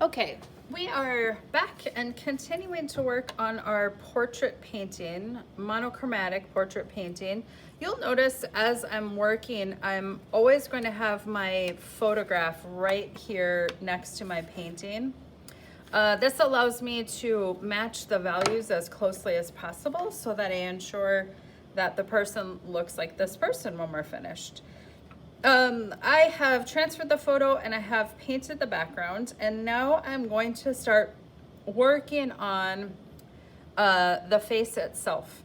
Okay, we are back and continuing to work on our portrait painting, monochromatic portrait painting. You'll notice as I'm working, I'm always going to have my photograph right here next to my painting. This allows me to match the values as closely as possible so that I ensure that the person looks like this person when we're finished. I have transferred the photo and I have painted the background, and now I'm going to start working on the face itself.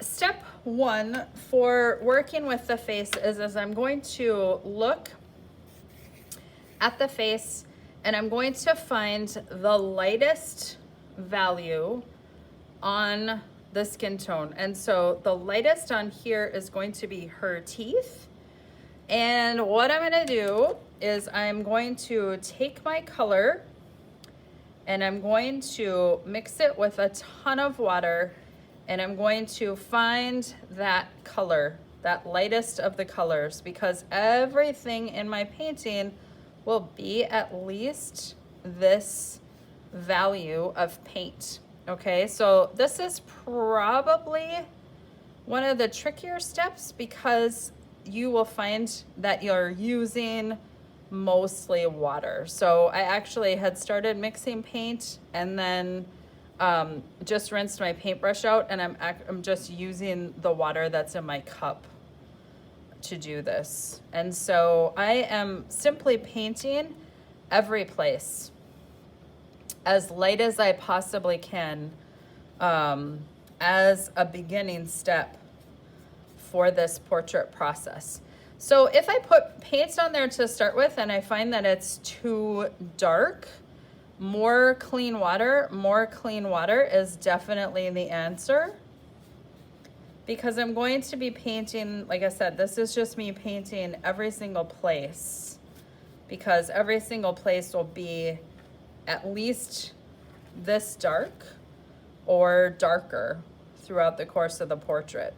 Step one for working with the face is I'm going to look at the face and I'm going to find the lightest value on the skin tone. And so the lightest on here is going to be her teeth. And what I'm gonna do is I'm going to take my color and I'm going to mix it with a ton of water, and I'm going to find that color, that lightest of the colors, because everything in my painting will be at least this value of paint. Okay, so this is probably one of the trickier steps because you will find that you're using mostly water. So I actually had started mixing paint and then just rinsed my paintbrush out, and I'm just using the water that's in my cup to do this. And so I am simply painting every place as light as I possibly can as a beginning step for this portrait process. So if I put paint on there to start with and I find that it's too dark, more clean water is definitely the answer, because I'm going to be painting, like I said, this is just me painting every single place, because every single place will be at least this dark or darker throughout the course of the portrait.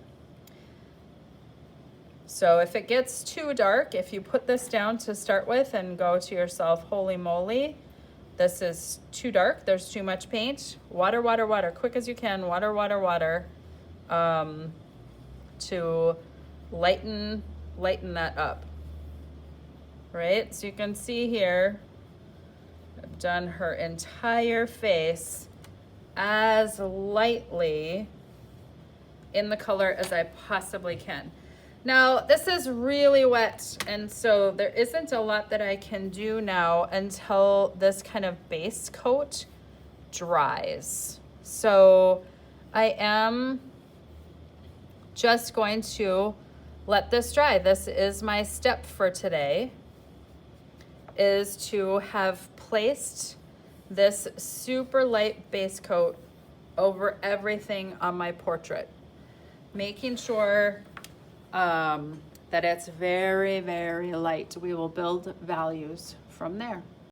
So if it gets too dark, if you put this down to start with and go to yourself, holy moly, this is too dark, there's too much paint, water, water, water, quick as you can, water, water, water, to lighten that up, right? So you can see here, I've done her entire face as lightly in the color as I possibly can. Now, this is really wet, and so there isn't a lot that I can do now until this kind of base coat dries. So I am just going to let this dry. This is my step for today, is to have placed this super light base coat over everything on my portrait, making sure that it's very, very light. We will build values from there.